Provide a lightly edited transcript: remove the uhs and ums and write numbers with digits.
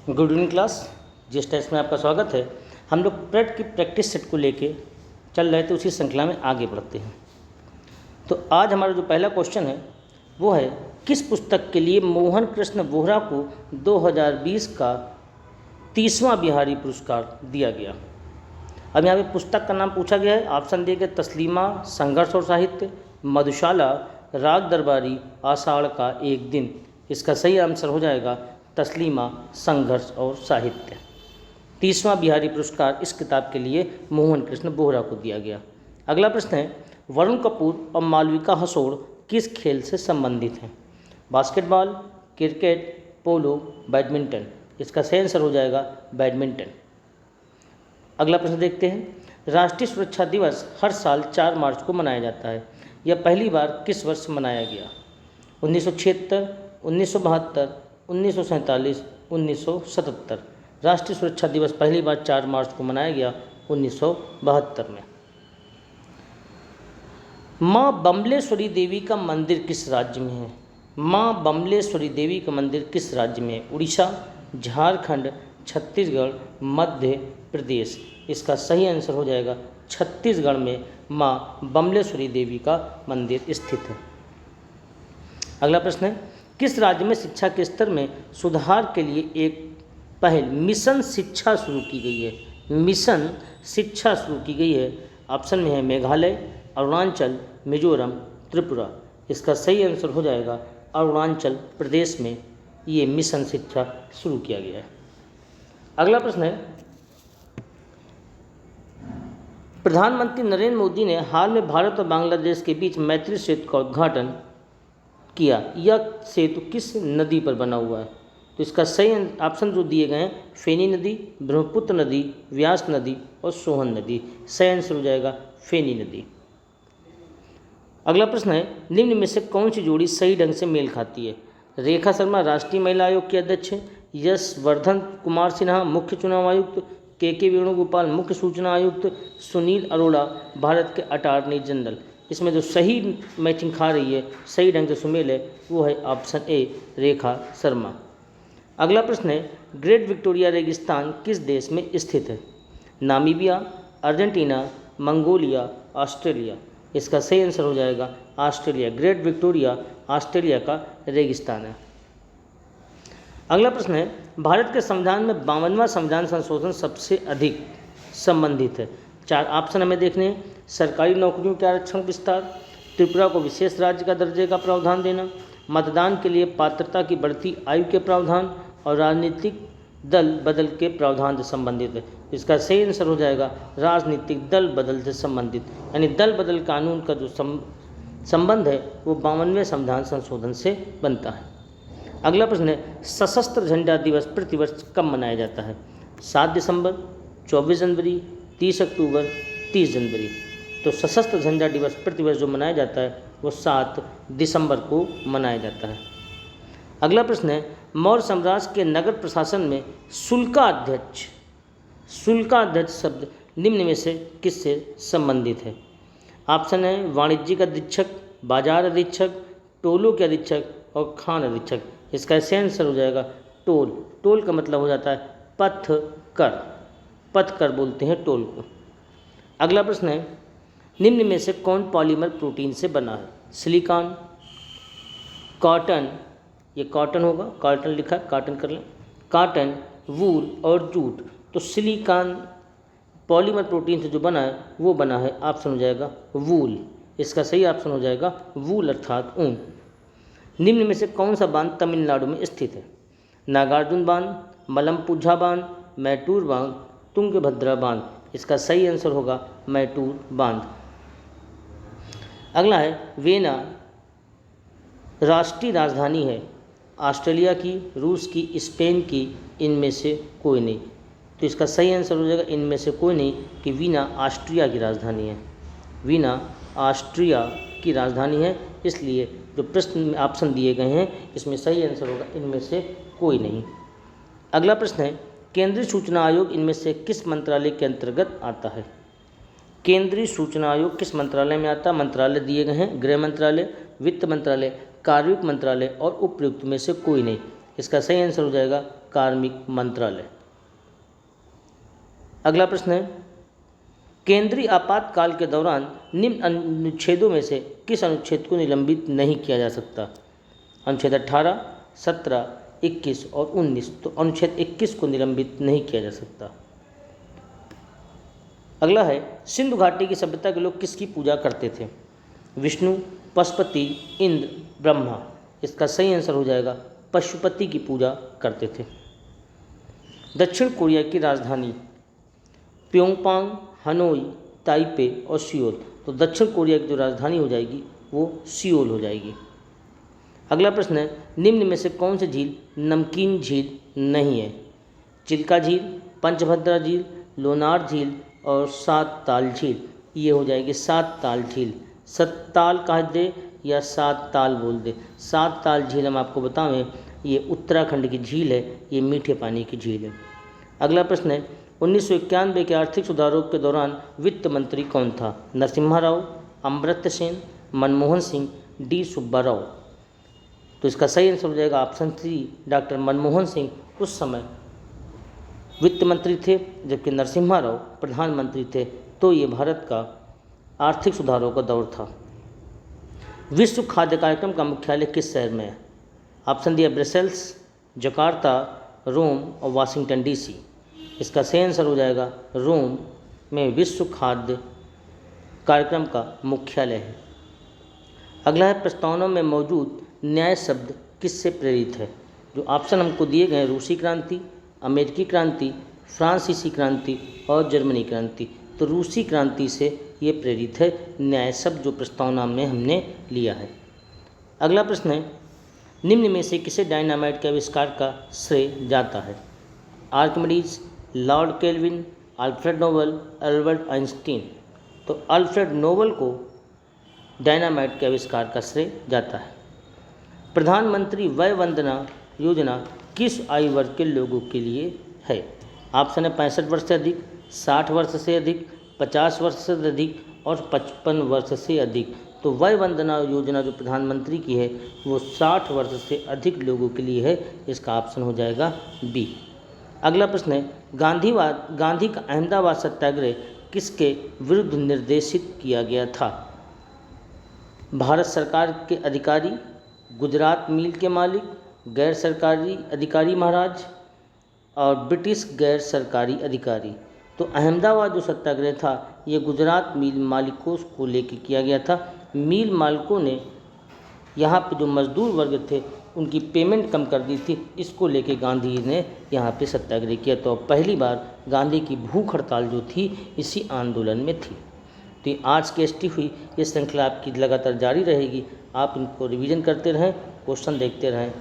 Good evening class. जिस test में आपका स्वागत है। हम लोग प्रेट की प्रैक्टिस सेट को लेके चल रहे थे, उसी श्रृंखला में आगे बढ़ते हैं। तो आज हमारा जो पहला क्वेश्चन है वो है, किस पुस्तक के लिए मोहन कृष्ण बोहरा को 2020 का 30वां बिहारी पुरस्कार दिया गया। अब यहाँ पे पुस्तक का नाम पूछा गया है। ऑप्शन दिए गए तस्लीमा, संघर्ष और साहित्य, मधुशाला, राग दरबारी, आषाढ़ का एक दिन। इसका सही आंसर हो जाएगा तस्लीमा, संघर्ष और साहित्य। 30वां बिहारी पुरस्कार इस किताब के लिए मोहन कृष्ण बोहरा को दिया गया। अगला प्रश्न है, वरुण कपूर और मालविका हसोड़ किस खेल से संबंधित हैं? बास्केटबॉल, क्रिकेट, पोलो, बैडमिंटन। इसका सही आंसर हो जाएगा बैडमिंटन। अगला प्रश्न देखते हैं, राष्ट्रीय सुरक्षा दिवस हर साल 4 मार्च को मनाया जाता है। यह पहली बार किस वर्ष मनाया गया? 1976, 1972, 1947, 1977। राष्ट्रीय सुरक्षा दिवस पहली बार 4 मार्च को मनाया गया 1972 में। माँ बमलेश्वरी देवी का मंदिर किस राज्य में है? माँ बमलेश्वरी देवी का मंदिर किस राज्य में है? उड़ीसा, झारखंड, छत्तीसगढ़, मध्य प्रदेश। इसका सही आंसर हो जाएगा छत्तीसगढ़ में माँ बमलेश्वरी देवी का मंदिर स्थित है। अगला प्रश्न है, किस राज्य में शिक्षा के स्तर में सुधार के लिए एक पहल मिशन शिक्षा शुरू की गई है? मिशन शिक्षा शुरू की गई है। ऑप्शन में है मेघालय, अरुणाचल, मिजोरम, त्रिपुरा। इसका सही आंसर हो जाएगा अरुणाचल प्रदेश में ये मिशन शिक्षा शुरू किया गया है। अगला प्रश्न है, प्रधानमंत्री नरेंद्र मोदी ने हाल में भारत और बांग्लादेश के बीच मैत्री सेतु का उद्घाटन किया। यह सेतु किस नदी पर बना हुआ है? तो इसका सही ऑप्शन जो दिए गए हैं, फेनी नदी, ब्रह्मपुत्र नदी, व्यास नदी और सोहन नदी। सही आंसर हो जाएगा फेनी नदी। अगला प्रश्न है, निम्न में से कौन सी जोड़ी सही ढंग से मेल खाती है? रेखा शर्मा राष्ट्रीय महिला आयोग की अध्यक्ष है, यश वर्धन कुमार सिन्हा मुख्य चुनाव आयुक्त, के वेणुगोपाल मुख्य सूचना आयुक्त, सुनील अरोड़ा भारत के अटॉर्नी जनरल। इसमें जो सही मैचिंग खा रही है, सही ढंग से सुमेल है, वो है ऑप्शन ए रेखा शर्मा। अगला प्रश्न है, ग्रेट विक्टोरिया रेगिस्तान किस देश में स्थित है? Namibia, Argentina, Mongolia, Australia. इसका सही आंसर हो जाएगा ऑस्ट्रेलिया। ग्रेट विक्टोरिया ऑस्ट्रेलिया का रेगिस्तान है। अगला प्रश्न है, भारत के संविधान में 52वां संविधान संशोधन सबसे अधिक संबंधित है। 4 ऑप्शन हमें देखने हैं, सरकारी नौकरियों के आरक्षण विस्तार, त्रिपुरा को विशेष राज्य का दर्जे का प्रावधान देना, मतदान के लिए पात्रता की बढ़ती आयु के प्रावधान और राजनीतिक दल बदल के प्रावधान से संबंधित है। इसका सही आंसर हो जाएगा राजनीतिक दल बदल से संबंधित, यानी दल बदल कानून का जो संबंध है वो 52वें संविधान संशोधन से बनता है। अगला प्रश्न है, सशस्त्र झंडा दिवस प्रतिवर्ष कब मनाया जाता है? 7 दिसंबर, 24 जनवरी, 30 अक्टूबर, 30 जनवरी। तो सशस्त्र झंडा दिवस प्रतिवर्ष जो मनाया जाता है वो 7 दिसंबर को मनाया जाता है। अगला प्रश्न है, मौर्य साम्राज्य के नगर प्रशासन में शुल्काध्यक्ष शब्द निम्न में से किससे संबंधित है? ऑप्शन है वाणिज्यिक अधीक्षक, बाजार अधीक्षक, टोलों के अधीक्षक और खान अधीक्षक। इसका सही आंसर हो जाएगा टोल। टोल का मतलब हो जाता है पथ कर बोलते हैं टोल को। अगला प्रश्न है, निम्न में से कौन पॉलीमर प्रोटीन से बना है? सिलिकॉन, कॉटन, ये कॉटन होगा, कॉटन लिखा है, कॉटन कर लें, कॉटन, वूल और जूट। तो सिलिकॉन पॉलीमर प्रोटीन से जो बना है वो बना है, ऑप्शन हो जाएगा वूल। इसका सही ऑप्शन हो जाएगा वूल अर्थात ऊन। निम्न में से कौन सा बांध तमिलनाडु में स्थित है? नागार्जुन बांध, मलमपुझा बांध, मैटूर बांध, तुंगभद्रा बांध। इसका सही आंसर होगा मैटूर बांध। अगला है, वेना राष्ट्रीय राजधानी है ऑस्ट्रेलिया की, रूस की, स्पेन की, इनमें से कोई नहीं। तो इसका सही आंसर हो जाएगा इनमें से कोई नहीं कि वीना ऑस्ट्रिया की राजधानी है। वीना ऑस्ट्रिया की राजधानी है, इसलिए जो प्रश्न में ऑप्शन दिए गए हैं इसमें सही आंसर होगा इनमें से कोई नहीं। अगला प्रश्न है, केंद्रीय सूचना आयोग इनमें से किस मंत्रालय के अंतर्गत आता है? केंद्रीय सूचना आयोग किस मंत्रालय में आता है? मंत्रालय दिए गए हैं, गृह मंत्रालय, वित्त मंत्रालय, कार्मिक मंत्रालय और उपर्युक्त में से कोई नहीं। इसका सही आंसर हो जाएगा कार्मिक मंत्रालय। अगला प्रश्न है, केंद्रीय आपातकाल के दौरान निम्न अनुच्छेदों में से किस अनुच्छेद को निलंबित नहीं किया जा सकता? अनुच्छेद 18, 17, 21 और 19। तो अनुच्छेद 21 को निलंबित नहीं किया जा सकता। अगला है, सिंधु घाटी की सभ्यता के लोग किसकी पूजा करते थे? विष्णु, पशुपति, इंद्र, ब्रह्मा। इसका सही आंसर हो जाएगा पशुपति की पूजा करते थे। दक्षिण कोरिया की राजधानी प्योंगयांग, हनोई, ताइपे और सियोल। तो दक्षिण कोरिया की जो राजधानी हो जाएगी वो सियोल हो जाएगी। अगला प्रश्न है, निम्न में से कौन सी झील नमकीन झील नहीं है? चिल्का झील, पंचभद्रा झील, लोनार झील और सात ताल झील। ये हो जाएगी सात ताल झील। सत्ताल कह दे या सात ताल बोल दे, सात ताल झील हम आपको बताएं ये उत्तराखंड की झील है, ये मीठे पानी की झील है। अगला प्रश्न है, 1991 के आर्थिक सुधारों के दौरान वित्त मंत्री कौन था? नरसिम्हा राव, अमर्त्य सेन, मनमोहन सिंह, डी सुब्बा राव। तो इसका सही आंसर हो जाएगा ऑप्शन 3, डॉक्टर मनमोहन सिंह उस समय वित्त मंत्री थे जबकि नरसिम्हा राव प्रधानमंत्री थे। तो ये भारत का आर्थिक सुधारों का दौर था। विश्व खाद्य कार्यक्रम का मुख्यालय किस शहर में है? ऑप्शन दिया ब्रसेल्स, जकार्ता, रोम और वाशिंगटन डीसी। इसका सही आंसर हो जाएगा रोम में विश्व खाद्य कार्यक्रम का मुख्यालय है। अगला है, प्रस्तावना में मौजूद न्याय शब्द किससे प्रेरित है? जो ऑप्शन हमको दिए गए हैं, रूसी क्रांति, अमेरिकी क्रांति, फ्रांसीसी क्रांति और जर्मनी क्रांति। तो रूसी क्रांति से ये प्रेरित है न्याय शब्द जो प्रस्तावना में हमने लिया है। अगला प्रश्न है, निम्न में से किसे डायनामाइट के आविष्कार का श्रेय जाता है? Archimedes, Lord Kelvin, Alfred Nobel, Albert Einstein. तो अल्फ्रेड नोबल को डायनामाइट के आविष्कार का श्रेय जाता है। प्रधानमंत्री वय वंदना योजना किस आयु वर्ग के लोगों के लिए है? ऑप्शन है 65 वर्ष से अधिक, 60 वर्ष से अधिक, 50 वर्ष से अधिक और 55 वर्ष से अधिक। तो वय वंदना योजना जो प्रधानमंत्री की है वो 60 वर्ष से अधिक लोगों के लिए है। इसका ऑप्शन हो जाएगा बी। अगला प्रश्न है, गांधी का अहमदाबाद सत्याग्रह किसके विरुद्ध निर्देशित किया गया था? भारत सरकार के अधिकारी, गुजरात मिल के मालिक, गैर सरकारी अधिकारी महाराज और ब्रिटिश गैर सरकारी अधिकारी। तो अहमदाबाद जो सत्याग्रह था ये गुजरात मिल मालिकों को लेकर किया गया था। मिल मालिकों ने यहाँ पे जो मजदूर वर्ग थे उनकी पेमेंट कम कर दी थी, इसको लेके गांधी ने यहाँ पे सत्याग्रह किया। तो पहली बार गांधी की भूख हड़ताल जो थी इसी आंदोलन में थी। तो आज की एसटी हुई ये श्रृंखला आपकी लगातार जारी रहेगी। आप इनको रिवीजन करते रहें, क्वेश्चन देखते रहें।